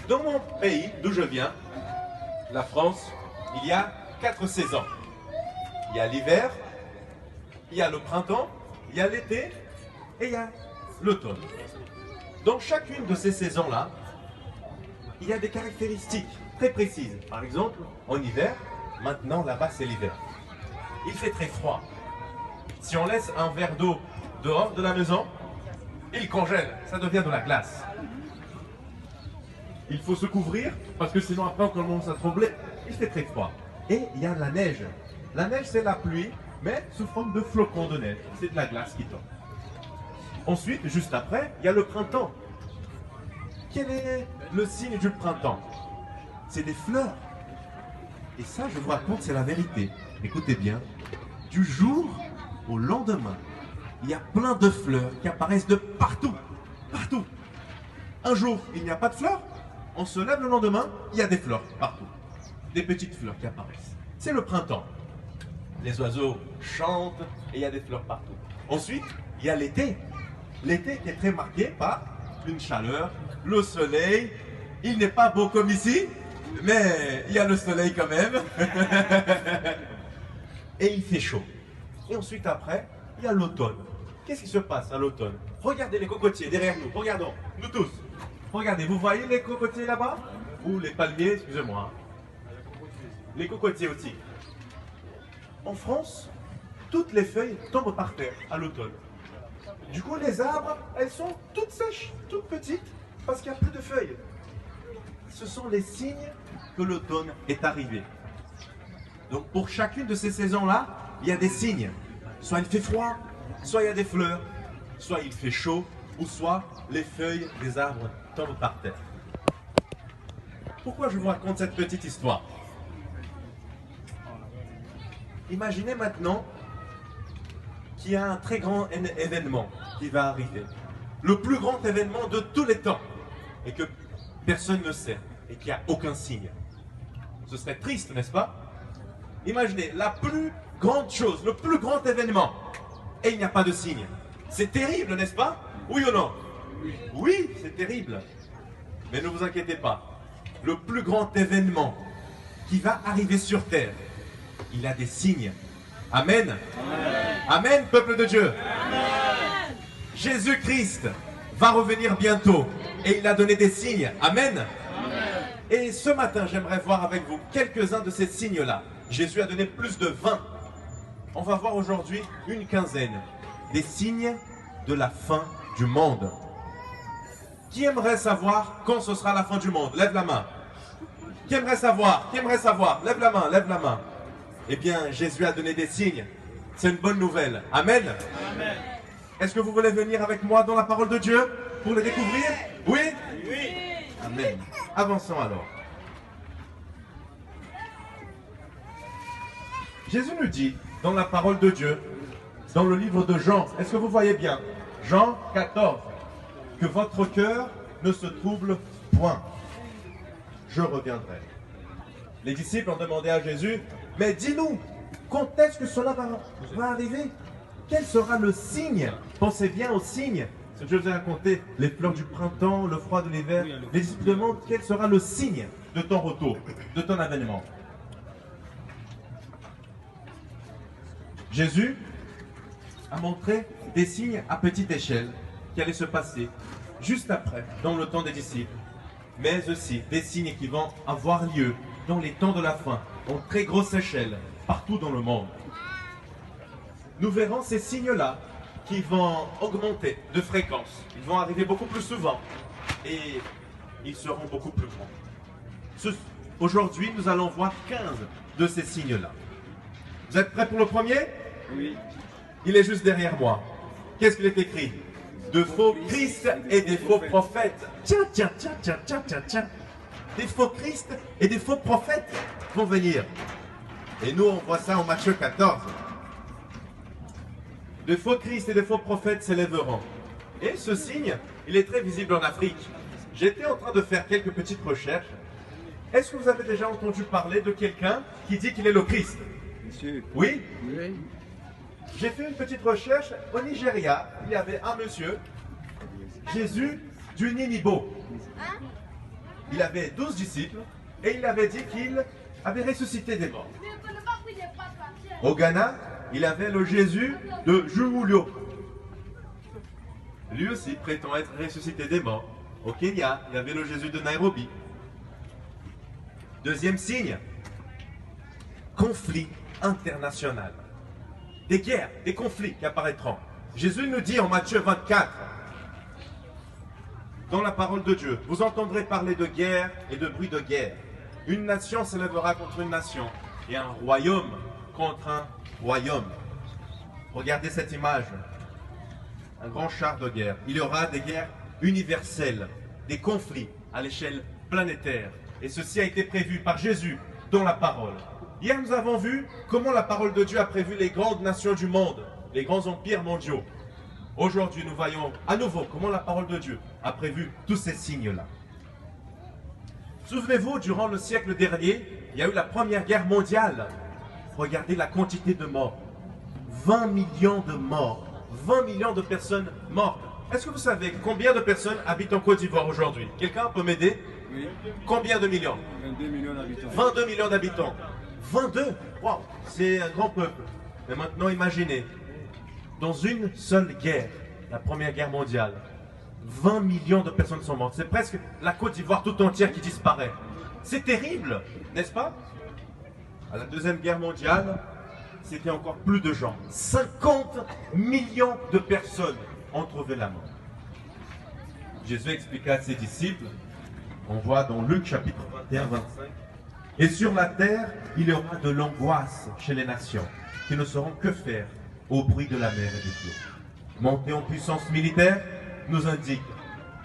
Dans mon pays, d'où je viens, la France, il y a 4 saisons. Il y a l'hiver, il y a le printemps, il y a l'été et il y a l'automne. Dans chacune de ces saisons-là, il y a des caractéristiques très précises. Par exemple, en hiver, maintenant là-bas c'est l'hiver. Il fait très froid. Si on laisse un verre d'eau dehors de la maison, il congèle, ça devient de la glace. Il faut se couvrir parce que sinon après on commence à trembler. Il fait très froid. Et il y a la neige. La neige c'est la pluie, mais sous forme de flocons de neige. C'est de la glace qui tombe. Ensuite, juste après, il y a le printemps. Quel est le signe du printemps? C'est des fleurs. Et ça, je vous raconte, c'est la vérité. Écoutez bien. Du jour au lendemain, il y a plein de fleurs qui apparaissent de partout. Partout. Un jour, il n'y a pas de fleurs. On se lève le lendemain, il y a des fleurs partout. Des petites fleurs qui apparaissent. C'est le printemps. Les oiseaux chantent et il y a des fleurs partout. Ensuite, il y a l'été. L'été qui est très marqué par une chaleur, le soleil. Il n'est pas beau comme ici, mais il y a le soleil quand même. Et il fait chaud. Et ensuite après, il y a l'automne. Qu'est-ce qui se passe à l'automne? Regardez les cocotiers derrière nous. Regardons, nous tous. Regardez, vous voyez les cocotiers là-bas? Ou les palmiers, excusez-moi. Les cocotiers aussi. En France, toutes les feuilles tombent par terre à l'automne. Du coup, les arbres, elles sont toutes sèches, toutes petites, parce qu'il n'y a plus de feuilles. Ce sont les signes que l'automne est arrivé. Donc pour chacune de ces saisons-là, il y a des signes. Soit il fait froid, soit il y a des fleurs, soit il fait chaud, ou soit les feuilles des arbres tombent par terre. Pourquoi je vous raconte cette petite histoire? Imaginez maintenant qu'il y a un très grand événement qui va arriver. Le plus grand événement de tous les temps. Et que personne ne sait. Et qu'il n'y a aucun signe. Ce serait triste, n'est-ce pas? Imaginez, la plus grande chose, le plus grand événement. Et il n'y a pas de signe. C'est terrible, n'est-ce pas? Oui ou non? Oui, c'est terrible. Mais ne vous inquiétez pas. Le plus grand événement qui va arriver sur terre, il a des signes. Amen. Amen, Amen, peuple de Dieu. Amen. Jésus-Christ va revenir bientôt et il a donné des signes. Amen. Amen. Et ce matin, j'aimerais voir avec vous quelques-uns de ces signes-là. Jésus a donné plus de 20. On va voir aujourd'hui une quinzaine des signes de la fin du monde. Qui aimerait savoir quand ce sera la fin du monde? Lève la main. Qui aimerait savoir? Qui aimerait savoir? Lève la main, lève la main. Eh bien, Jésus a donné des signes. C'est une bonne nouvelle. Amen. Amen. Est-ce que vous voulez venir avec moi dans la parole de Dieu pour les découvrir? Oui? Oui. Amen. Avançons alors. Jésus nous dit dans la parole de Dieu, dans le livre de Jean, est-ce que vous voyez bien? Jean 14, que votre cœur ne se trouble point. Je reviendrai. Les disciples ont demandé à Jésus, mais dis-nous, quand est-ce que cela va arriver? Quel sera le signe? Pensez bien au signe. Je vous ai raconté les fleurs du printemps, le froid de l'hiver. Les disciples demandent quel sera le signe de ton retour, de ton avènement. Jésus a montré des signes à petite échelle qui allaient se passer juste après, dans le temps des disciples, mais aussi des signes qui vont avoir lieu dans les temps de la fin, en très grosse échelle, partout dans le monde. Nous verrons ces signes-là qui vont augmenter de fréquence. Ils vont arriver beaucoup plus souvent et ils seront beaucoup plus grands. Aujourd'hui, nous allons voir 15 de ces signes-là. Vous êtes prêts pour le premier? Oui. Il est juste derrière moi. Qu'est-ce qu'il est écrit? De faux Christ et des faux prophètes. Tiens. Des faux Christ et des faux prophètes vont venir. Et nous, on voit ça en Matthieu 14. De faux Christ et de faux prophètes s'élèveront. Et ce signe, il est très visible en Afrique. J'étais en train de faire quelques petites recherches. Est-ce que vous avez déjà entendu parler de quelqu'un qui dit qu'il est le Christ? Monsieur. Oui? Oui. J'ai fait une petite recherche. Au Nigeria, il y avait un monsieur, Jésus du Ninibo. il avait 12 disciples et il avait dit qu'il avait ressuscité des morts. Au Ghana, il avait le Jésus de Juwulio. Lui aussi prétend être ressuscité des morts. Au Kenya, il y avait le Jésus de Nairobi. Deuxième signe, conflit international. Des guerres, des conflits qui apparaîtront. Jésus nous dit en Matthieu 24, dans la parole de Dieu, vous entendrez parler de guerre et de bruit de guerre. Une nation s'élèvera contre une nation et un royaume contre un royaume. Regardez cette image. Un grand char de guerre. Il y aura des guerres universelles, des conflits à l'échelle planétaire. Et ceci a été prévu par Jésus dans la parole. Hier, nous avons vu comment la parole de Dieu a prévu les grandes nations du monde, les grands empires mondiaux. Aujourd'hui, nous voyons à nouveau comment la parole de Dieu a prévu tous ces signes-là. Souvenez-vous, durant le siècle dernier, il y a eu la Première Guerre mondiale. Regardez la quantité de morts. 20 millions de morts. 20 millions de personnes mortes. Est-ce que vous savez combien de personnes habitent en Côte d'Ivoire aujourd'hui? Quelqu'un peut m'aider? Oui. Combien de millions? 22 millions d'habitants. 22 millions d'habitants. 22? Waouh, c'est un grand peuple. Mais maintenant, imaginez, dans une seule guerre, la Première Guerre mondiale, 20 millions de personnes sont mortes. C'est presque la Côte d'Ivoire tout entière qui disparaît. C'est terrible, n'est-ce pas? À la Deuxième Guerre mondiale, c'était encore plus de gens. 50 millions de personnes ont trouvé la mort. Jésus expliqua à ses disciples, on voit dans Luc chapitre 21-25, et sur la terre, il y aura de l'angoisse chez les nations, qui ne sauront que faire au bruit de la mer et des flots. Monter en puissance militaire nous indique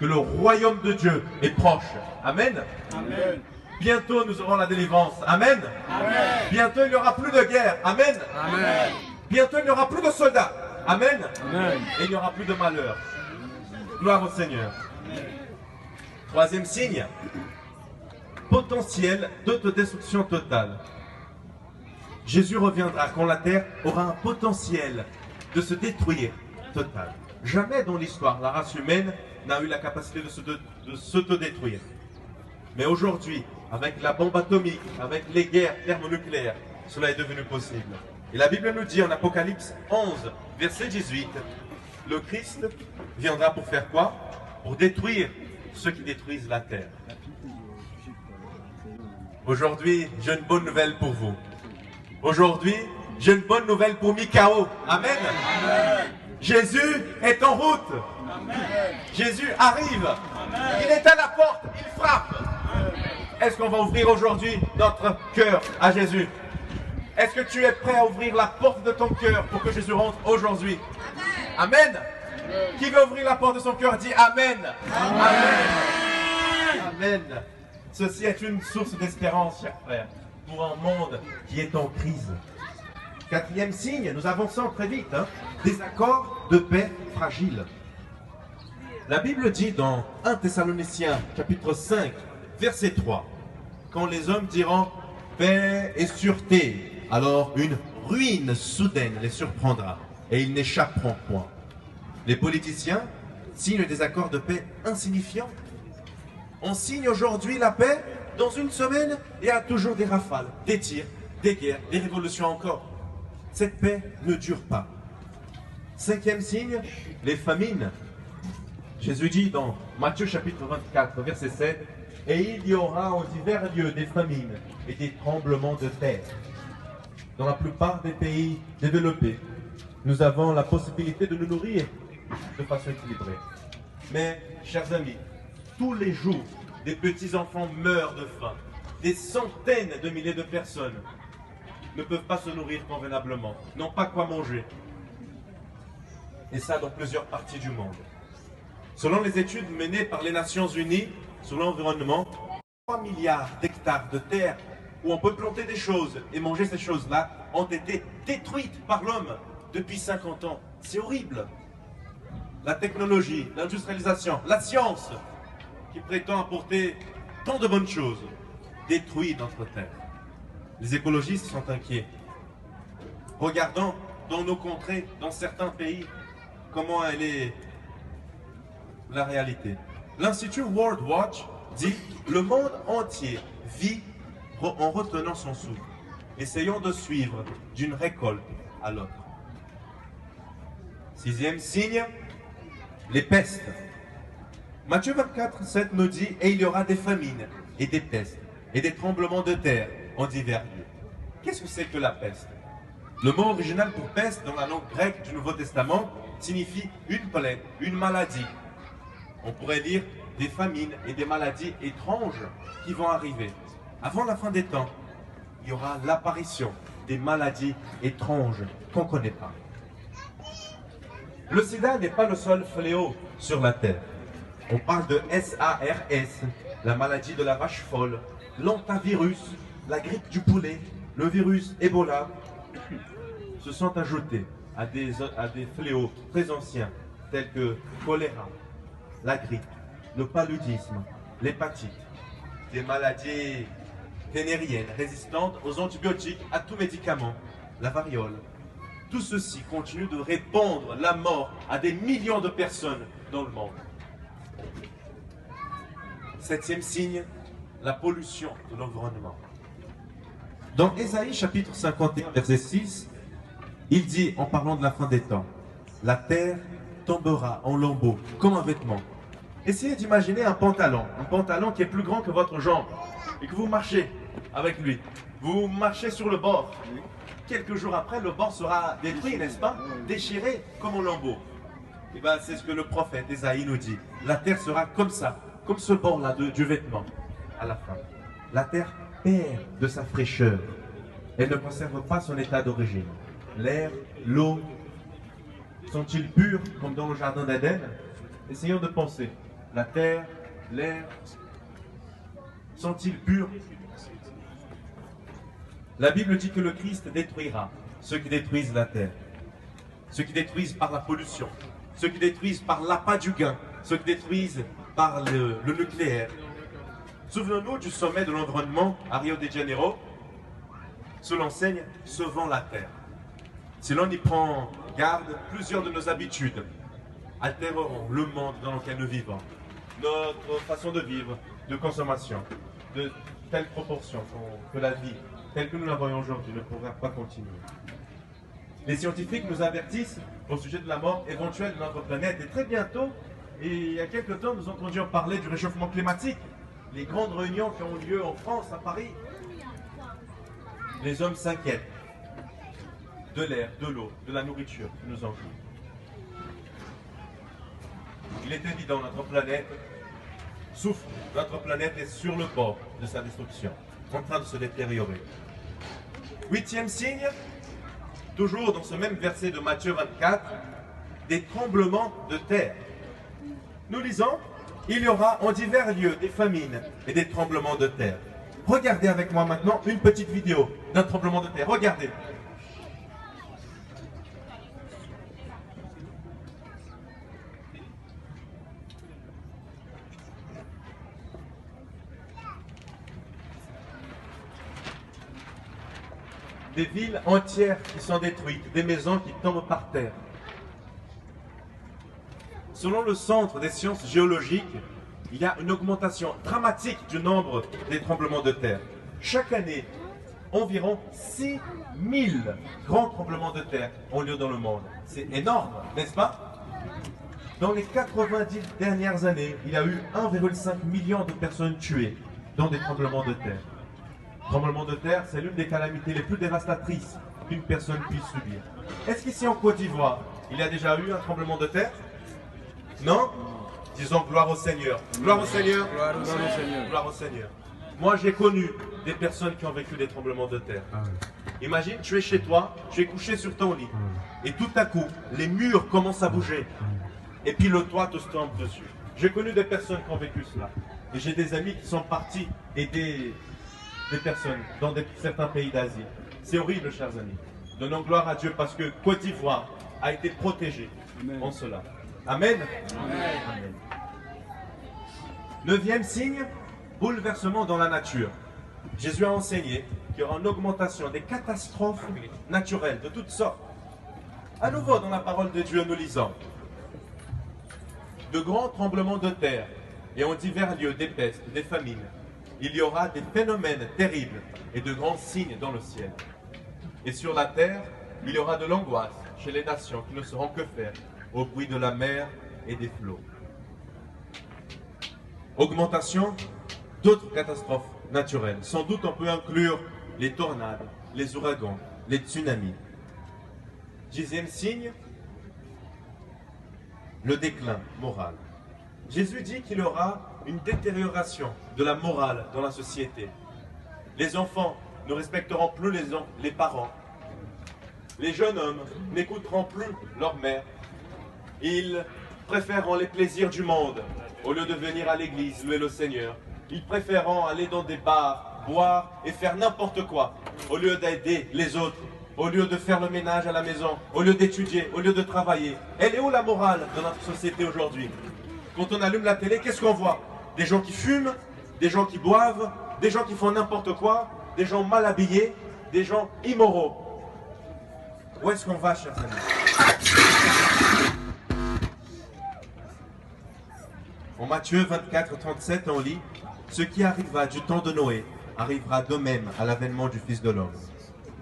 que le royaume de Dieu est proche. Amen. Amen. Bientôt nous aurons la délivrance. Amen. Amen. Bientôt il n'y aura plus de guerre. Amen. Amen. Bientôt il n'y aura plus de soldats. Amen. Amen. Et il n'y aura plus de malheur. Gloire au Seigneur. Troisième signe, potentiel d'autodestruction totale. Jésus reviendra quand la terre aura un potentiel de se détruire total. Jamais dans l'histoire, la race humaine n'a eu la capacité de s'autodétruire. Mais aujourd'hui, avec la bombe atomique, avec les guerres thermonucléaires, cela est devenu possible. Et la Bible nous dit en Apocalypse 11, verset 18, le Christ viendra pour faire quoi? Pour détruire ceux qui détruisent la terre. Aujourd'hui, j'ai une bonne nouvelle pour vous. Aujourd'hui, j'ai une bonne nouvelle pour Mikao. Amen. Amen. Jésus est en route. Amen. Jésus arrive. Amen. Il est à la porte. Il frappe. Est-ce qu'on va ouvrir aujourd'hui notre cœur à Jésus? Est-ce que tu es prêt à ouvrir la porte de ton cœur pour que Jésus rentre aujourd'hui? Amen. Qui veut ouvrir la porte de son cœur dit Amen. Amen. Amen. Ceci est une source d'espérance, chers frères, pour un monde qui est en crise. Quatrième signe, nous avançons très vite, des accords de paix fragiles. La Bible dit dans 1 Thessaloniciens, chapitre 5, verset 3, quand les hommes diront paix et sûreté, alors une ruine soudaine les surprendra et ils n'échapperont point. Les politiciens signent des accords de paix insignifiants. On signe aujourd'hui la paix, dans une semaine, il y a toujours des rafales, des tirs, des guerres, des révolutions encore. Cette paix ne dure pas. Cinquième signe, les famines. Jésus dit dans Matthieu chapitre 24, verset 7, « Et il y aura en divers lieux des famines et des tremblements de terre. » Dans la plupart des pays développés, nous avons la possibilité de nous nourrir de façon équilibrée. Mais, chers amis, tous les jours, des petits-enfants meurent de faim. Des centaines de milliers de personnes ne peuvent pas se nourrir convenablement, n'ont pas quoi manger. Et ça dans plusieurs parties du monde. Selon les études menées par les Nations Unies sur l'environnement, 3 milliards d'hectares de terre où on peut planter des choses et manger ces choses-là ont été détruites par l'homme depuis 50 ans. C'est horrible. La technologie, l'industrialisation, la science, qui prétend apporter tant de bonnes choses, détruit notre terre. Les écologistes sont inquiets. Regardons dans nos contrées, dans certains pays, comment elle est la réalité. L'Institut World Watch dit, le monde entier vit en retenant son souffle, essayant de suivre d'une récolte à l'autre. Sixième signe, les pestes. Matthieu 24, 7 nous dit, et il y aura des famines et des pestes et des tremblements de terre en divers lieux. Qu'est-ce que c'est que la peste? Le mot original pour peste dans la langue grecque du Nouveau Testament signifie une plaie, une maladie. On pourrait dire des famines et des maladies étranges qui vont arriver. Avant la fin des temps, il y aura l'apparition des maladies étranges qu'on ne connaît pas. Le sida n'est pas le seul fléau sur la terre. On parle de SARS, la maladie de la vache folle, l'antavirus, la grippe du poulet, le virus Ebola, se sont ajoutés à des fléaux très anciens tels que choléra, la grippe, le paludisme, l'hépatite, des maladies vénériennes résistantes aux antibiotiques, à tout médicament, la variole. Tout ceci continue de répandre la mort à des millions de personnes dans le monde. Septième signe, la pollution de l'environnement. Dans Ésaïe chapitre 51, verset 6, il dit, en parlant de la fin des temps, « La terre tombera en lambeaux comme un vêtement. » Essayez d'imaginer un pantalon qui est plus grand que votre jambe, et que vous marchez avec lui. Vous marchez sur le bord. Quelques jours après, le bord sera détruit, n'est-ce pas? Déchiré comme en lambeaux. Et bien, c'est ce que le prophète Ésaïe nous dit. La terre sera comme ça, comme ce bord-là du vêtement, à la fin. La terre perd de sa fraîcheur. Elle ne conserve pas son état d'origine. L'air, l'eau, sont-ils purs comme dans le jardin d'Éden? Essayons de penser. La terre, l'air, sont-ils purs? La Bible dit que le Christ détruira ceux qui détruisent la terre, ceux qui détruisent par la pollution, ceux qui détruisent par l'appât du gain, ceux qui détruisent par le nucléaire. Souvenons-nous du sommet de l'environnement à Rio de Janeiro, sous l'enseigne « Sauvons la terre ». Si l'on y prend garde, plusieurs de nos habitudes altéreront le monde dans lequel nous vivons, notre façon de vivre, de consommation, de telle proportion que la vie, telle que nous la voyons aujourd'hui, ne pourra pas continuer. Les scientifiques nous avertissent au sujet de la mort éventuelle de notre planète. Et très bientôt, et il y a quelques temps, nous entendions parler du réchauffement climatique. Les grandes réunions qui ont lieu en France, à Paris. Les hommes s'inquiètent de l'air, de l'eau, de la nourriture qui nous entoure. Il est évident, notre planète souffre. Notre planète est sur le bord de sa destruction, en train de se détériorer. Huitième signe, toujours dans ce même verset de Matthieu 24, des tremblements de terre. Nous lisons, il y aura en divers lieux des famines et des tremblements de terre. Regardez avec moi maintenant une petite vidéo d'un tremblement de terre. Regardez. Des villes entières qui sont détruites, des maisons qui tombent par terre. Selon le Centre des sciences géologiques, il y a une augmentation dramatique du nombre des tremblements de terre. Chaque année, environ 6000 grands tremblements de terre ont lieu dans le monde. C'est énorme, n'est-ce pas? Dans les 90 dernières années, il y a eu 1,5 million de personnes tuées dans des tremblements de terre. Tremblement de terre, c'est l'une des calamités les plus dévastatrices qu'une personne puisse subir. Est-ce qu'ici en Côte d'Ivoire, il y a déjà eu un tremblement de terre? Non? Disons gloire au Seigneur. Gloire au Seigneur. Gloire au Seigneur. Gloire au Seigneur. Moi, j'ai connu des personnes qui ont vécu des tremblements de terre. Imagine, tu es chez toi, tu es couché sur ton lit, et tout à coup, les murs commencent à bouger, et puis le toit te tombe dessus. J'ai connu des personnes qui ont vécu cela, et j'ai des amis qui sont partis aider des personnes dans certains pays d'Asie. C'est horrible, chers amis. Donnons gloire à Dieu parce que Côte d'Ivoire a été protégée en cela. Amen. Amen. Neuvième signe, bouleversement dans la nature. Jésus a enseigné qu'il y aura une augmentation des catastrophes naturelles de toutes sortes. À nouveau, dans la parole de Dieu, nous lisons de grands tremblements de terre, et en divers lieux des pestes, des famines. Il y aura des phénomènes terribles et de grands signes dans le ciel. Et sur la terre, il y aura de l'angoisse chez les nations qui ne sauront que faire au bruit de la mer et des flots. Augmentation d'autres catastrophes naturelles. Sans doute on peut inclure les tornades, les ouragans, les tsunamis. 10e signe, le déclin moral. Jésus dit qu'il y aura une détérioration de la morale dans la société. Les enfants ne respecteront plus les parents. Les jeunes hommes n'écouteront plus leur mère. Ils préféreront les plaisirs du monde au lieu de venir à l'église louer le Seigneur. Ils préféreront aller dans des bars, boire et faire n'importe quoi au lieu d'aider les autres, au lieu de faire le ménage à la maison, au lieu d'étudier, au lieu de travailler. Elle est où la morale dans notre société aujourd'hui? Quand on allume la télé, qu'est-ce qu'on voit? Des gens qui fument, des gens qui boivent, des gens qui font n'importe quoi, des gens mal habillés, des gens immoraux. Où est-ce qu'on va, chers amis? En Matthieu 24, 37, on lit « Ce qui arriva du temps de Noé arrivera de même à l'avènement du Fils de l'homme.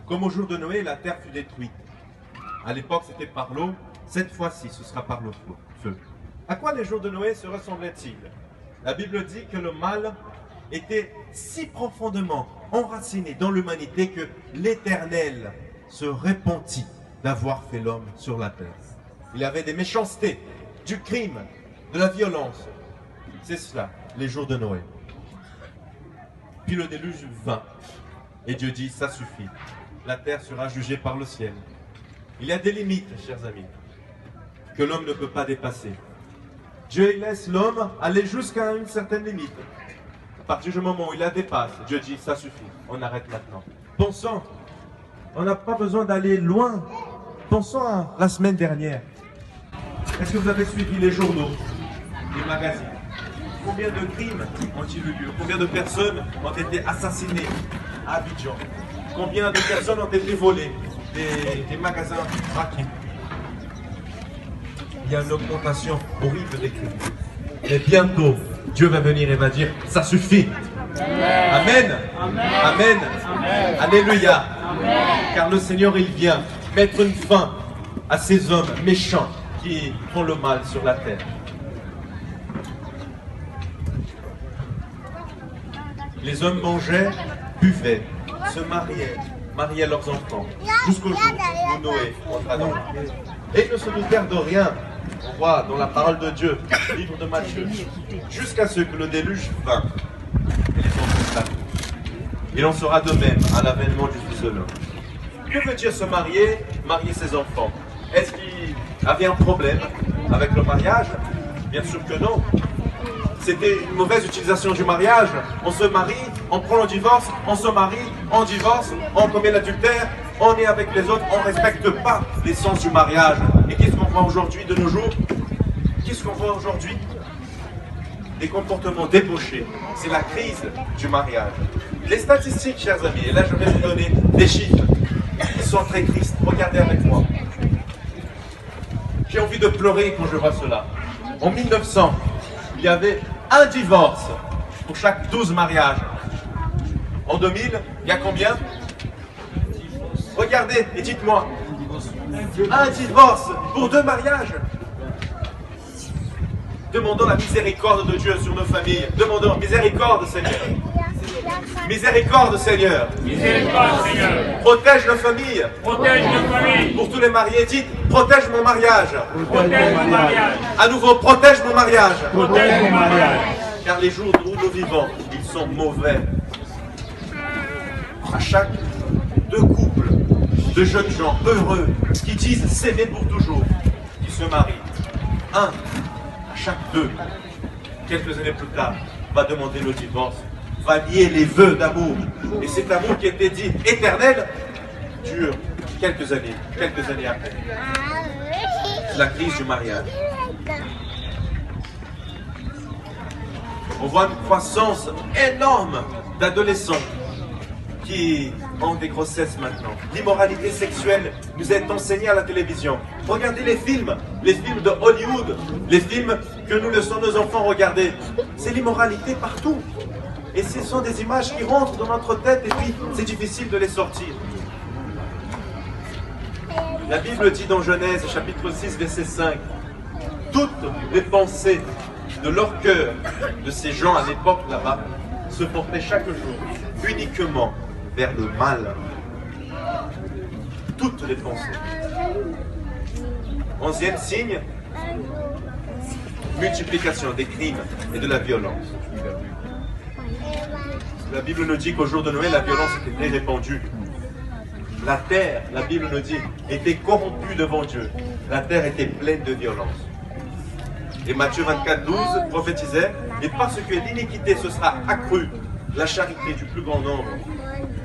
Comme au jour de Noé, la terre fut détruite. À l'époque, c'était par l'eau. Cette fois-ci, ce sera par le feu. À quoi les jours de Noé se ressemblaient-ils? La Bible dit que le mal était si profondément enraciné dans l'humanité que l'Éternel se repentit d'avoir fait l'homme sur la terre. Il y avait des méchancetés, du crime, de la violence. C'est cela, les jours de Noé. Puis le déluge vint, et Dieu dit, ça suffit. La terre sera jugée par le ciel. Il y a des limites, chers amis, que l'homme ne peut pas dépasser. Dieu laisse l'homme aller jusqu'à une certaine limite. À partir du moment où il la dépasse, Dieu dit, ça suffit, on arrête maintenant. Pensons, on n'a pas besoin d'aller loin. Pensons à la semaine dernière. Est-ce que vous avez suivi les journaux, les magazines? Combien de crimes ont-ils eu lieu? Combien de personnes ont été assassinées à Abidjan? Combien de personnes ont été volées? Des magasins braqués? Il y a une augmentation horrible des crimes. Et bientôt, Dieu va venir et va dire, ça suffit. Amen. Amen. Amen. Amen. Alléluia. Amen. Car le Seigneur, il vient mettre une fin à ces hommes méchants qui font le mal sur la terre. Les hommes mangeaient, buvaient, se mariaient leurs enfants, jusqu'au jour où Noé entra dans l'arche. Et ils ne se doutèrent de rien. On voit dans la parole de Dieu, livre de Matthieu, jusqu'à ce que le déluge vint. Et les enfants s'arrêtent. Il en sera de même à l'avènement du Fils de l'homme. Que veut dire se marier, marier ses enfants? Est-ce qu'il avait un problème avec le mariage? Bien sûr que non. C'était une mauvaise utilisation du mariage. On se marie, on prend le divorce, on se marie, on divorce, on commet l'adultère, on est avec les autres, on ne respecte pas l'essence du mariage. Et qu'est-ce qu'on voit aujourd'hui de nos jours? Qu'est-ce qu'on voit aujourd'hui? Des comportements débauchés. C'est la crise du mariage. Les statistiques, chers amis, et là je vais vous donner des chiffres qui sont très tristes. Regardez avec moi. J'ai envie de pleurer quand je vois cela. En 1900, il y avait un divorce pour chaque 12 mariages. En 2000, il y a combien? Regardez et dites-moi. Un divorce pour 2 mariages. Demandons la miséricorde de Dieu sur nos familles. Demandons miséricorde, Seigneur. Miséricorde, Seigneur. Miséricorde, Seigneur. Protège nos familles. Protège nos familles. Pour tous les mariés, dites, protège mon mariage. Protège mon mariage. À nouveau, protège mon mariage. Protège mon mariage. Car les jours où nous vivons, ils sont mauvais. À chaque 2 couples de jeunes gens heureux qui disent s'aimer pour toujours, qui se marient, un à chaque 2, quelques années plus tard, va demander le divorce, va nier les vœux d'amour. Et cet amour qui était dit éternel dure quelques années après. C'est la crise du mariage. On voit une croissance énorme d'adolescents qui ont des grossesses maintenant. L'immoralité sexuelle nous est enseignée à la télévision. Regardez les films les films de Hollywood, les films que nous laissons nos enfants regarder. C'est l'immoralité partout. Et ce sont des images qui rentrent dans notre tête et puis c'est difficile de les sortir. La Bible dit dans Genèse, chapitre 6, verset 5, toutes les pensées de leur cœur, de ces gens à l'époque là-bas, se portaient chaque jour uniquement vers le mal. Toutes les pensées. 11e signe, multiplication des crimes et de la violence. La Bible nous dit qu'au jour de Noël, la violence était très répandue. La terre, la Bible nous dit, était corrompue devant Dieu. La terre était pleine de violence. Et Matthieu 24, 12 prophétisait, et parce que l'iniquité se sera accrue, la charité du plus grand nombre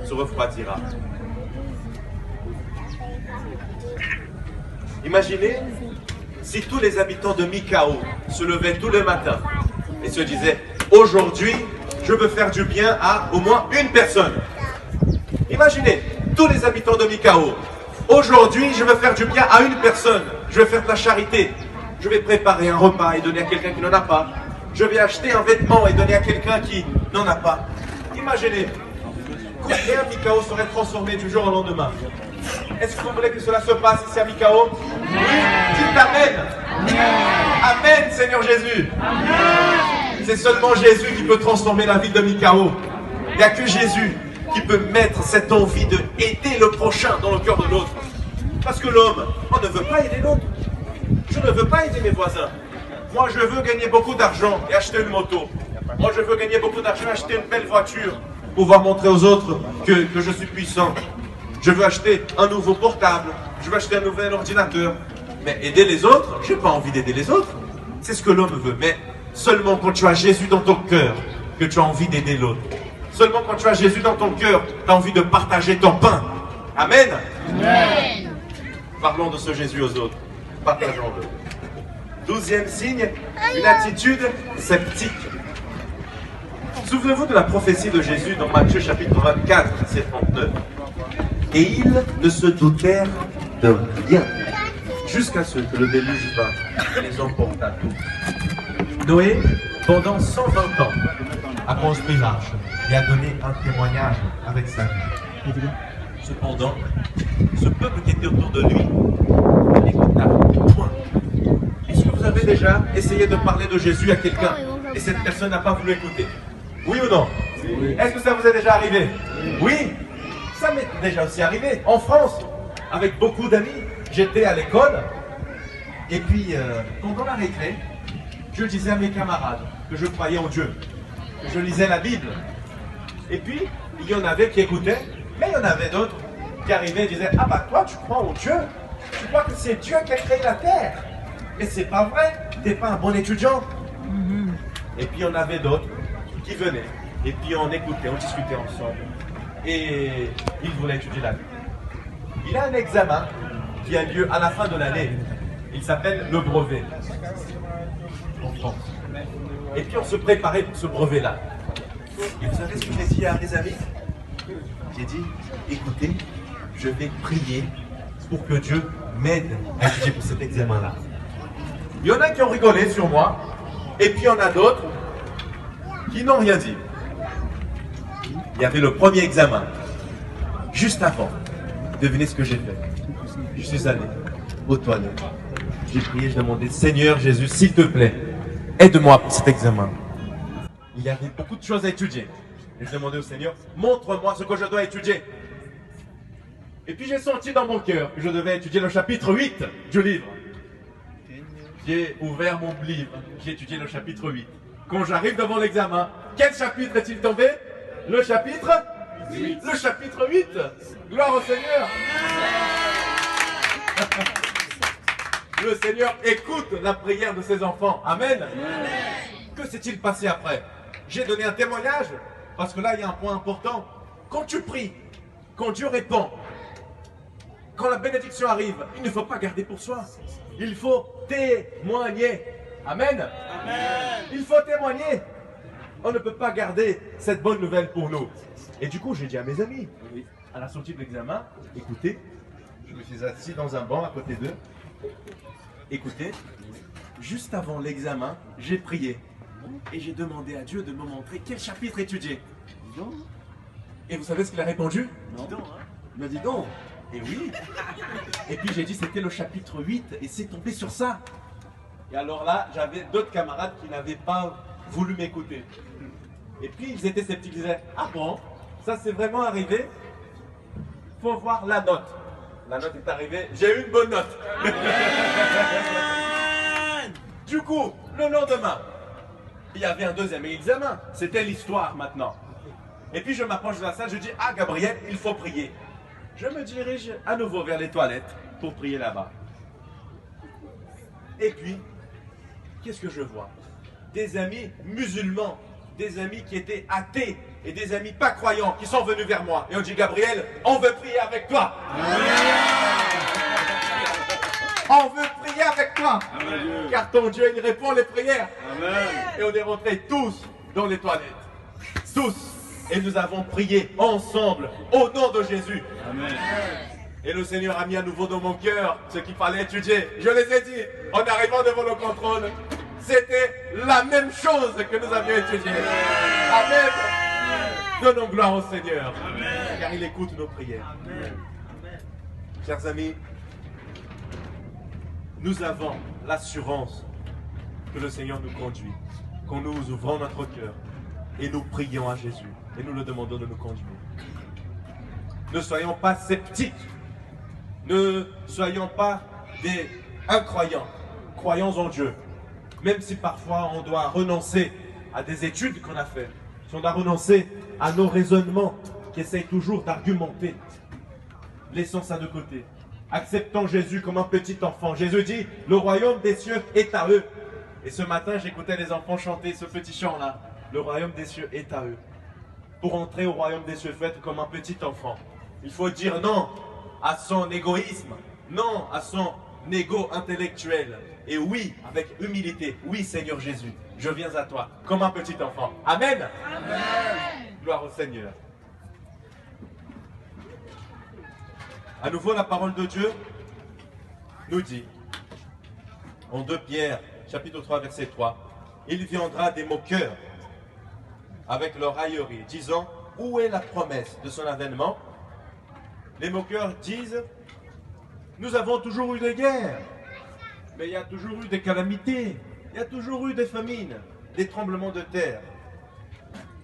se refroidira. Imaginez si tous les habitants de Mikao se levaient tous les matins et se disaient, aujourd'hui, je veux faire du bien à au moins une personne. Imaginez, tous les habitants de Mikao, aujourd'hui, je veux faire du bien à une personne. Je vais faire de la charité. Je vais préparer un repas et donner à quelqu'un qui n'en a pas. Je vais acheter un vêtement et donner à quelqu'un qui n'en a pas. Imaginez, combien Mikao serait transformé du jour au lendemain. Est-ce que vous voulez que cela se passe ici à Mikao? Oui. Dites Amen. Amen, Seigneur Jésus. C'est seulement Jésus qui peut transformer la vie de Mikao. Il n'y a que Jésus qui peut mettre cette envie de aider le prochain dans le cœur de l'autre. Parce que l'homme, on ne veut pas aider l'autre. Je ne veux pas aider mes voisins. Moi, je veux gagner beaucoup d'argent et acheter une moto. Moi, je veux gagner beaucoup d'argent et acheter une belle voiture. Pouvoir montrer aux autres que je suis puissant. Je veux acheter un nouveau portable. Je veux acheter un nouvel ordinateur. Mais aider les autres, je n'ai pas envie d'aider les autres. C'est ce que l'homme veut. Mais seulement quand tu as Jésus dans ton cœur, que tu as envie d'aider l'autre. Seulement quand tu as Jésus dans ton cœur, tu as envie de partager ton pain. Amen. Amen. Parlons de ce Jésus aux autres. Partageons-le. 12e signe, une attitude sceptique. Souvenez-vous de la prophétie de Jésus dans Matthieu chapitre 24, verset 39. Et ils ne se doutèrent de rien, jusqu'à ce que le déluge vint et les emporta tous. Noé, pendant 120 ans, a construit l'arche et a donné un témoignage avec sa vie. Cependant, ce peuple qui était autour de lui n'écouta point. Est-ce que vous avez déjà essayé de parler de Jésus à quelqu'un et cette personne n'a pas voulu écouter? Oui ou non? Oui. Est-ce que ça vous est déjà arrivé? Oui. Ça m'est déjà aussi arrivé en France, avec beaucoup d'amis. J'étais à l'école et puis pendant la récré, je disais à mes camarades que je croyais en Dieu, que je lisais la Bible. Et puis, il y en avait qui écoutaient, mais il y en avait d'autres qui arrivaient et disaient, ah bah toi tu crois en Dieu, tu crois que c'est Dieu qui a créé la terre. Mais c'est pas vrai, t'es pas un bon étudiant. Et puis il y en avait d'autres qui venaient, et puis on écoutait, on discutait ensemble. Et ils voulaient étudier la Bible. Il y a un examen qui a lieu à la fin de l'année. Il s'appelle le brevet. En France. Et puis on se préparait pour ce brevet-là. Et vous savez ce que j'ai dit à mes amis? J'ai dit, écoutez, je vais prier pour que Dieu m'aide à étudier pour cet examen-là. Il y en a qui ont rigolé sur moi, et puis il y en a d'autres qui n'ont rien dit. Il y avait le premier examen, juste avant. Devinez ce que j'ai fait. Je suis allé aux toilettes. J'ai prié, je demandais, Seigneur Jésus, s'il te plaît, aide-moi pour cet examen. Il y avait beaucoup de choses à étudier. Et je demandais au Seigneur, montre-moi ce que je dois étudier. Et puis j'ai senti dans mon cœur que je devais étudier le chapitre 8 du livre. J'ai ouvert mon livre, j'ai étudié le chapitre 8. Quand j'arrive devant l'examen, quel chapitre est-il tombé? Le chapitre 8. Le chapitre 8. Gloire au Seigneur. Le Seigneur écoute la prière de ses enfants. Amen. Que s'est-il passé après? J'ai donné un témoignage, parce que là, il y a un point important. Quand tu pries, quand Dieu répond, quand la bénédiction arrive, il ne faut pas garder pour soi. Il faut témoigner. Amen. Amen. Il faut témoigner. On ne peut pas garder cette bonne nouvelle pour nous. Et du coup, j'ai dit à mes amis, à la sortie de l'examen, écoutez, je me suis assis dans un banc à côté d'eux. Écoutez, juste avant l'examen, j'ai prié. Et j'ai demandé à Dieu de me montrer quel chapitre étudier. Dis donc. Et vous savez ce qu'il a répondu? Non. Mais dis donc. Et oui. Et puis j'ai dit c'était le chapitre 8 et c'est tombé sur ça. Et alors là, j'avais d'autres camarades qui n'avaient pas voulu m'écouter. Et puis ils étaient sceptiques, ils disaient ah bon, ça c'est vraiment arrivé? Faut voir la note. La note est arrivée, j'ai eu une bonne note. Du coup, le lendemain, il y avait un deuxième examen. C'était l'histoire maintenant. Et puis je m'approche de la salle, je dis ah Gabriel, il faut prier. Je me dirige à nouveau vers les toilettes pour prier là-bas. Et puis, qu'est-ce que je vois? Des amis musulmans, des amis qui étaient athées et des amis pas croyants qui sont venus vers moi. Et on dit Gabriel, on veut prier avec toi. On veut prier avec toi. Amen. Car ton Dieu, il répond les prières. Amen. Et on est rentrés tous dans les toilettes. Tous. Et nous avons prié ensemble au nom de Jésus. Amen. Et le Seigneur a mis à nouveau dans mon cœur ce qu'il fallait étudier. Je les ai dit, en arrivant devant le contrôle, c'était la même chose que nous avions étudié. Amen. Donnons gloire au Seigneur. Car il écoute nos prières. Chers amis, nous avons l'assurance que le Seigneur nous conduit, qu'on nous ouvrons notre cœur et nous prions à Jésus et nous le demandons de nous conduire. Ne soyons pas sceptiques, ne soyons pas des incroyants, croyons en Dieu. Même si parfois on doit renoncer à des études qu'on a faites, si on doit renoncer à nos raisonnements qui essayent toujours d'argumenter, laissons ça de côté. Acceptons Jésus comme un petit enfant. Jésus dit, le royaume des cieux est à eux. Et ce matin, j'écoutais les enfants chanter ce petit chant-là. Le royaume des cieux est à eux. Pour entrer au royaume des cieux, il faut être comme un petit enfant. Il faut dire non à son égoïsme, non à son égo intellectuel. Et oui, avec humilité, oui Seigneur Jésus, je viens à toi comme un petit enfant. Amen. Amen. Gloire au Seigneur. À nouveau, la parole de Dieu nous dit, en 2 Pierre, chapitre 3, verset 3, « Il viendra des moqueurs avec leur raillerie, disant, où est la promesse de son avènement ?» Les moqueurs disent, « Nous avons toujours eu des guerres, mais il y a toujours eu des calamités, il y a toujours eu des famines, des tremblements de terre. »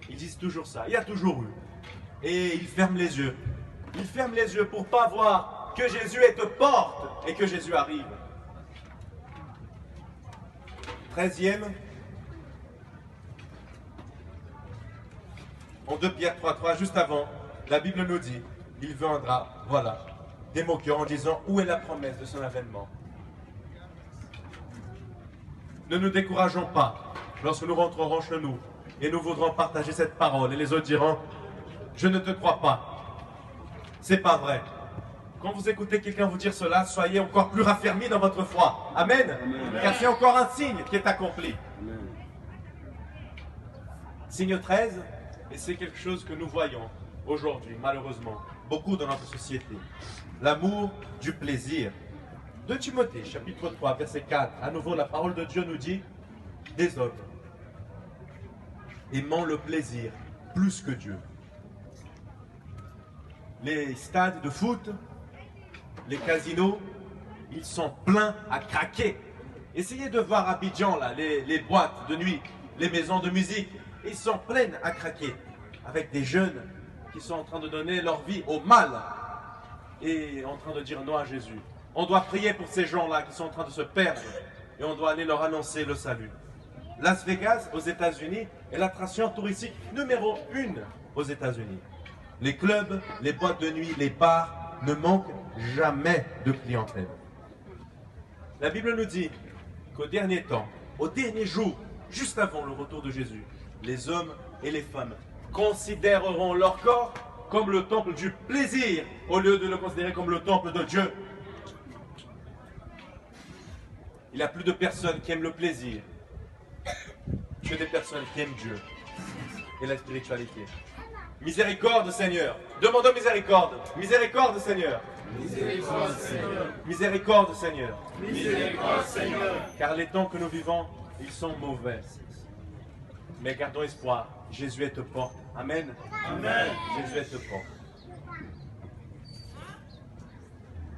Ils disent toujours ça, il y a toujours eu. Et ils ferment les yeux. Ils ferment les yeux pour ne pas voir que Jésus est aux portes et que Jésus arrive. 13e, en 2 Pierre 3.3, juste avant, la Bible nous dit, il viendra, voilà, des moqueurs en disant, où est la promesse de son avènement? Ne nous décourageons pas lorsque nous rentrerons chez nous et nous voudrons partager cette parole et les autres diront, je ne te crois pas. C'est pas vrai. Quand vous écoutez quelqu'un vous dire cela, soyez encore plus raffermis dans votre foi. Amen. Amen. Car c'est encore un signe qui est accompli. Amen. Signe 13, et c'est quelque chose que nous voyons aujourd'hui, malheureusement, beaucoup dans notre société. L'amour du plaisir. 2 Timothée, chapitre 3, verset 4. À nouveau, la parole de Dieu nous dit, des hommes aimant le plaisir plus que Dieu. Les stades de foot, les casinos, ils sont pleins à craquer. Essayez de voir à Abidjan, là, les boîtes de nuit, les maisons de musique, ils sont pleines à craquer. Avec des jeunes qui sont en train de donner leur vie au mal et en train de dire non à Jésus. On doit prier pour ces gens-là qui sont en train de se perdre et on doit aller leur annoncer le salut. Las Vegas, aux États-Unis, est l'attraction touristique numéro 1 aux États-Unis. Les clubs, les boîtes de nuit, les bars ne manquent jamais de clientèle. La Bible nous dit qu'au dernier temps, au dernier jour, juste avant le retour de Jésus, les hommes et les femmes considéreront leur corps comme le temple du plaisir au lieu de le considérer comme le temple de Dieu. Il n'y a plus de personnes qui aiment le plaisir que des personnes qui aiment Dieu et la spiritualité. Miséricorde, Seigneur. Demandons miséricorde. Miséricorde, Seigneur. Miséricorde, Seigneur. Miséricorde, Seigneur. Car les temps que nous vivons, ils sont mauvais. Mais gardons espoir. Jésus est aux portes. Amen. Amen. Jésus est aux portes.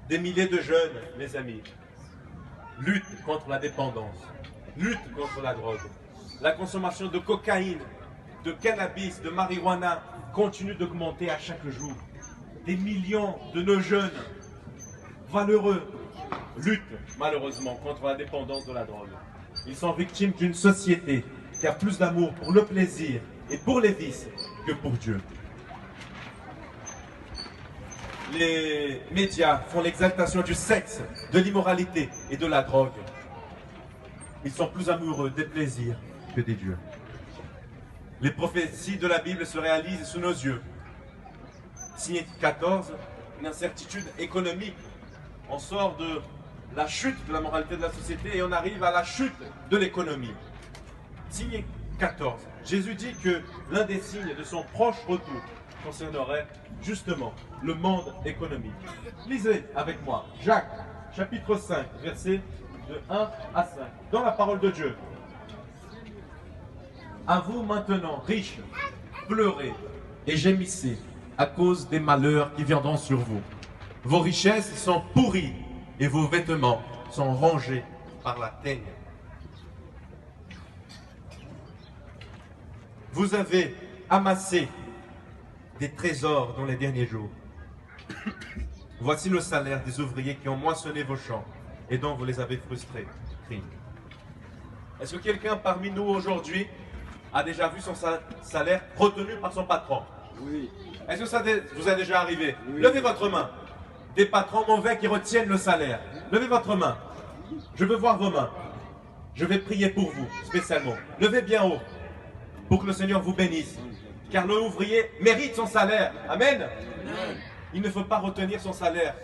Des milliers de jeunes, mes amis, luttent contre la dépendance, luttent contre la drogue. La consommation de cocaïne, de cannabis, de marijuana continue d'augmenter à chaque jour. Des millions de nos jeunes valeureux luttent malheureusement contre la dépendance de la drogue. Ils sont victimes d'une société qui a plus d'amour pour le plaisir et pour les vices que pour Dieu. Les médias font l'exaltation du sexe, de l'immoralité et de la drogue. Ils sont plus amoureux des plaisirs que des dieux. Les prophéties de la Bible se réalisent sous nos yeux. Signe 14, une incertitude économique. On sort de la chute de la moralité de la société et on arrive à la chute de l'économie. Signe 14. Jésus dit que l'un des signes de son proche retour concernerait justement le monde économique. Lisez avec moi Jacques, chapitre 5, versets de 1 à 5, dans la parole de Dieu. À vous maintenant, riches, pleurez et gémissez à cause des malheurs qui viendront sur vous. Vos richesses sont pourries et vos vêtements sont rongés par la teigne. Vous avez amassé des trésors dans les derniers jours. Voici le salaire des ouvriers qui ont moissonné vos champs et dont vous les avez frustrés. Est-ce que quelqu'un parmi nous aujourd'hui a déjà vu son salaire retenu par son patron? Oui. Est-ce que ça vous est déjà arrivé? Oui. Levez votre main. Des patrons mauvais qui retiennent le salaire. Levez votre main. Je veux voir vos mains. Je vais prier pour vous, spécialement. Levez bien haut, pour que le Seigneur vous bénisse. Car le ouvrier mérite son salaire. Amen. Il ne faut pas retenir son salaire.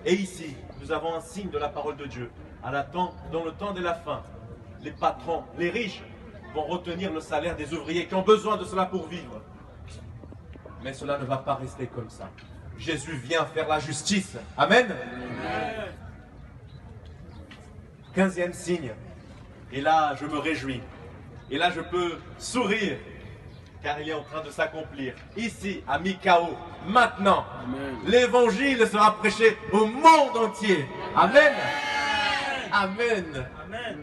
Et ici, nous avons un signe de la parole de Dieu. Dans le temps de la fin, les patrons, les riches, vont retenir le salaire des ouvriers qui ont besoin de cela pour vivre. Mais cela ne va pas rester comme ça. Jésus vient faire la justice. Amen. 15e signe. Et là, je me réjouis. Et là, je peux sourire. Car il est en train de s'accomplir. Ici, à Mikao, maintenant, l'évangile sera prêché au monde entier. Amen. Amen. Amen.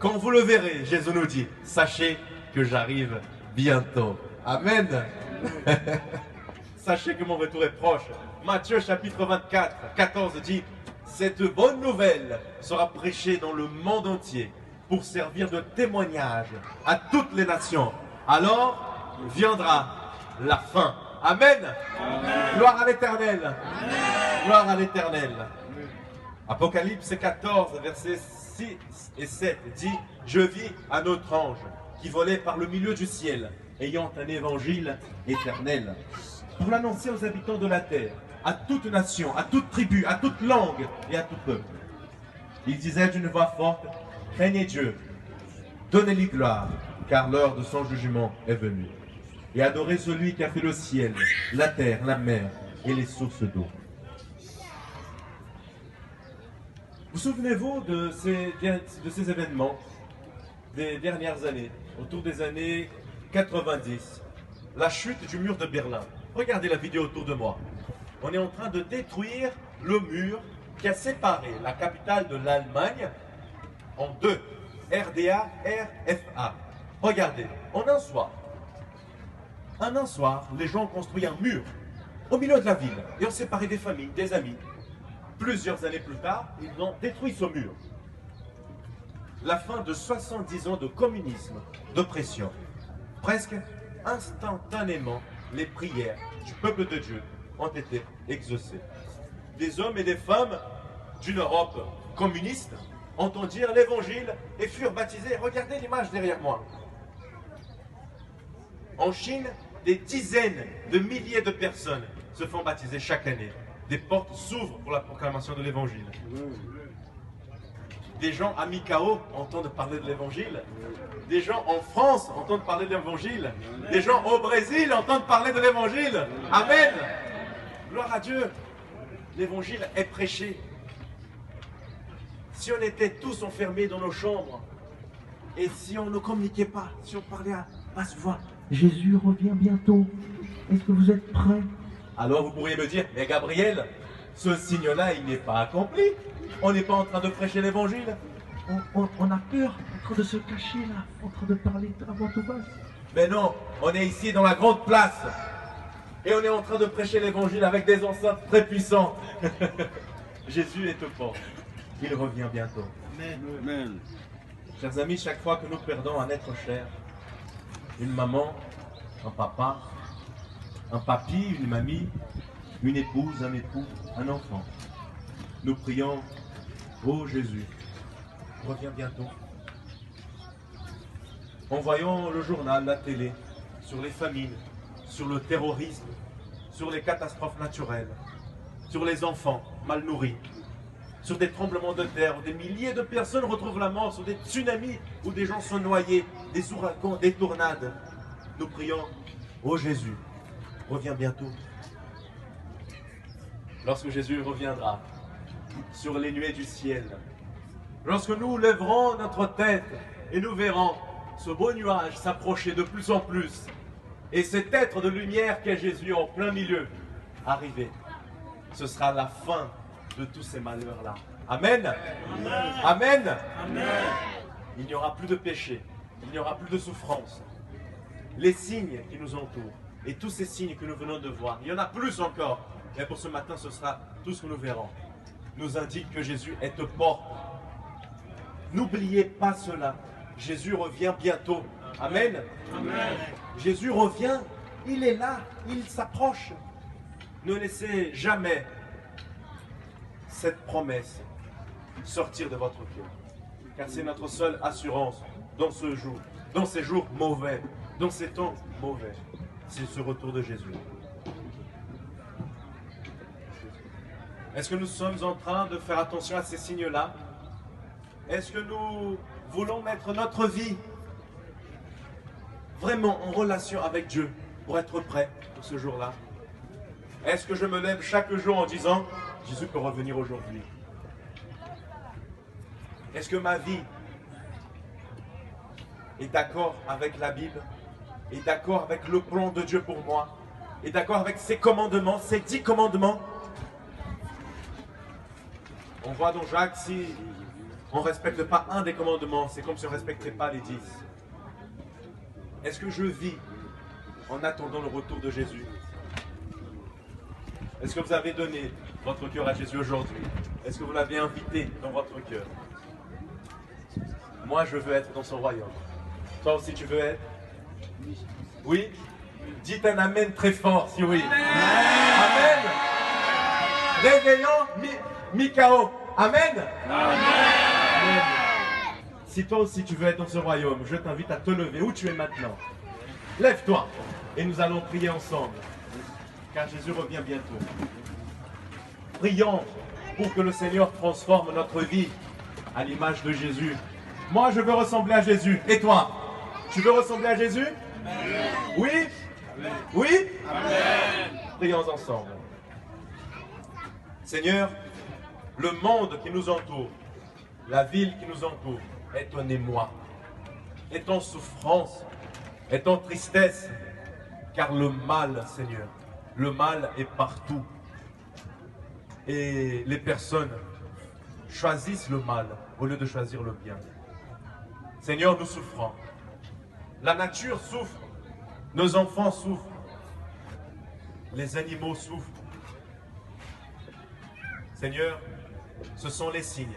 Quand vous le verrez, Jésus nous dit, sachez que j'arrive bientôt. Amen. Sachez que mon retour est proche. Matthieu chapitre 24, 14 dit, cette bonne nouvelle sera prêchée dans le monde entier pour servir de témoignage à toutes les nations. Alors viendra la fin. Amen. Amen. Gloire à l'Éternel. Gloire à l'Éternel. Apocalypse 14, versets 6 et 7 dit, je vis un autre ange qui volait par le milieu du ciel, ayant un évangile éternel, pour l'annoncer aux habitants de la terre, à toute nation, à toute tribu, à toute langue et à tout peuple. Il disait d'une voix forte, craignez Dieu, donnez-lui gloire, car l'heure de son jugement est venue. Et adorez celui qui a fait le ciel, la terre, la mer et les sources d'eau. Vous souvenez-vous de ces événements des dernières années, autour des années 90, la chute du mur de Berlin. Regardez la vidéo autour de moi. On est en train de détruire le mur qui a séparé la capitale de l'Allemagne en deux, RDA, RFA. Regardez, en un soir, les gens ont construit un mur au milieu de la ville et ont séparé des familles, des amis. Plusieurs années plus tard, ils ont détruit ce mur. La fin de 70 ans de communisme, d'oppression. Presque instantanément, les prières du peuple de Dieu ont été exaucées. Des hommes et des femmes d'une Europe communiste entendirent l'évangile et furent baptisés. Regardez l'image derrière moi. En Chine, des dizaines de milliers de personnes se font baptiser chaque année. Des portes s'ouvrent pour la proclamation de l'évangile. Des gens à Mikao entendent parler de l'évangile. Des gens en France entendent parler de l'évangile. Des gens au Brésil entendent parler de l'évangile. Amen. Gloire à Dieu. l'évangile est prêché. Si on était tous enfermés dans nos chambres, et si on ne communiquait pas, si on parlait à basse voix, Jésus revient bientôt. Est-ce que vous êtes prêts? alors vous pourriez me dire, mais Gabriel, ce signe-là, il n'est pas accompli. On n'est pas en train de prêcher l'évangile. On a peur, en train de se cacher là, en train de parler à voix tout basse. Mais non, on est ici dans la grande place. Et on est en train de prêcher l'évangile avec des enceintes très puissantes. Jésus est au port. Il revient bientôt. Amen. Chers amis, chaque fois que nous perdons un être cher, une maman, un papa, un papy, une mamie, une épouse, un époux, un enfant, nous prions, ô Jésus, reviens bientôt. En voyant le journal, la télé, sur les famines, sur le terrorisme, sur les catastrophes naturelles, sur les enfants mal nourris, sur des tremblements de terre, où des milliers de personnes retrouvent la mort, sur des tsunamis où des gens sont noyés, des ouragans, des tornades. Nous prions, ô Jésus, reviens bientôt. Lorsque Jésus reviendra sur les nuées du ciel, lorsque nous lèverons notre tête et nous verrons ce beau nuage s'approcher de plus en plus, et cet être de lumière qu'est Jésus en plein milieu arriver, ce sera la fin de tous ces malheurs-là. Amen. Amen. Amen. Amen. Il n'y aura plus de péché, il n'y aura plus de souffrance. Les signes qui nous entourent et tous ces signes que nous venons de voir, il y en a plus encore, mais pour ce matin ce sera tout ce que nous verrons, nous indiquent que Jésus est aux portes. N'oubliez pas cela, Jésus revient bientôt. Amen. Amen. Jésus revient, il est là, il s'approche. Ne laissez jamais cette promesse sortir de votre cœur, car c'est notre seule assurance dans ce jour, dans ces jours mauvais, dans ces temps mauvais. C'est ce retour de Jésus. Est-ce que nous sommes en train de faire attention à ces signes-là? Est-ce que nous voulons mettre notre vie vraiment en relation avec Dieu pour être prêt pour ce jour-là? Est-ce que je me lève chaque jour en disant Jésus peut revenir aujourd'hui? Est-ce que ma vie est d'accord avec la Bible, est d'accord avec le plan de Dieu pour moi, est d'accord avec ses commandements, ses 10 commandements? On voit dans Jacques, si on ne respecte pas un des commandements, c'est comme si on ne respectait pas les 10. Est-ce que je vis en attendant le retour de Jésus? Est-ce que vous avez donné votre cœur à Jésus aujourd'hui? Est-ce que vous l'avez invité dans votre cœur? Moi, je veux être dans son royaume. Toi aussi, tu veux être? Oui? Dites un amen très fort, si oui. Amen. Réveillons Mikao. Amen. Amen. Si toi aussi tu veux être dans ce royaume, je t'invite à te lever où tu es maintenant. Lève-toi et nous allons prier ensemble, car Jésus revient bientôt. Prions pour que le Seigneur transforme notre vie à l'image de Jésus. Moi, je veux ressembler à Jésus. Et toi, tu veux ressembler à Jésus? Amen. Oui? Amen. Oui? Amen. Prions ensemble. Seigneur, le monde qui nous entoure, la ville qui nous entoure, est en émoi, est en souffrance, est en tristesse, car le mal, Seigneur, le mal est partout. Et les personnes choisissent le mal au lieu de choisir le bien. Seigneur, nous souffrons. La nature souffre, nos enfants souffrent, les animaux souffrent. Seigneur, ce sont les signes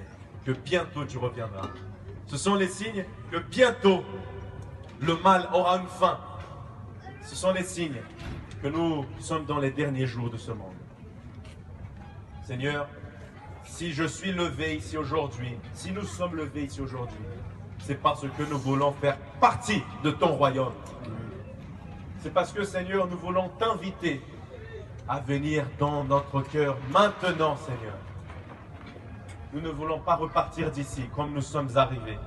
que bientôt tu reviendras. Ce sont les signes que bientôt le mal aura une fin. Ce sont les signes que nous sommes dans les derniers jours de ce monde. Seigneur, si je suis levé ici aujourd'hui, si nous sommes levés ici aujourd'hui, c'est parce que nous voulons faire partie de ton royaume. C'est parce que, Seigneur, nous voulons t'inviter à venir dans notre cœur maintenant, Seigneur. Nous ne voulons pas repartir d'ici comme nous sommes arrivés.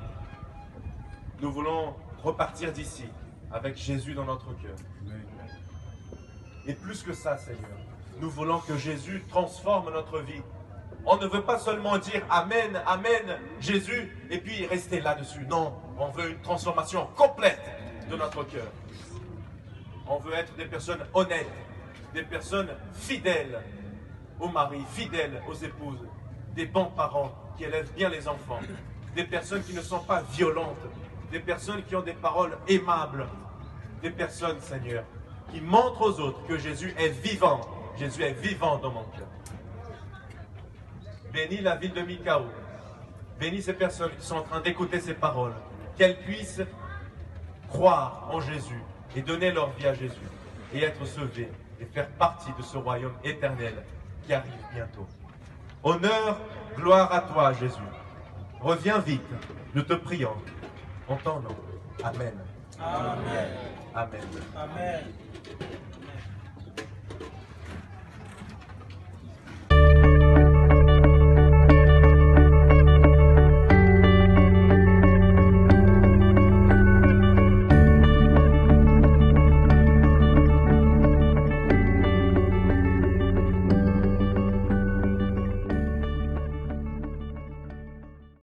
Nous voulons repartir d'ici avec Jésus dans notre cœur. Et plus que ça, Seigneur, Nous voulons que Jésus transforme notre vie. On ne veut pas seulement dire Amen, Amen, Jésus, et puis rester là-dessus. Non, on veut une transformation complète de notre cœur. On veut être des personnes honnêtes, des personnes fidèles aux maris, fidèles aux épouses, des bons parents qui élèvent bien les enfants, des personnes qui ne sont pas violentes, des personnes qui ont des paroles aimables, des personnes, Seigneur, qui montrent aux autres que Jésus est vivant. Jésus est vivant dans mon cœur. Bénis la ville de Mikao. Bénis ces personnes qui sont en train d'écouter ces paroles. Qu'elles puissent croire en Jésus et donner leur vie à Jésus et être sauvées et faire partie de ce royaume éternel qui arrive bientôt. Honneur, gloire à toi, Jésus. Reviens vite, nous te prions. En ton nom. Amen. Amen. Amen. Amen.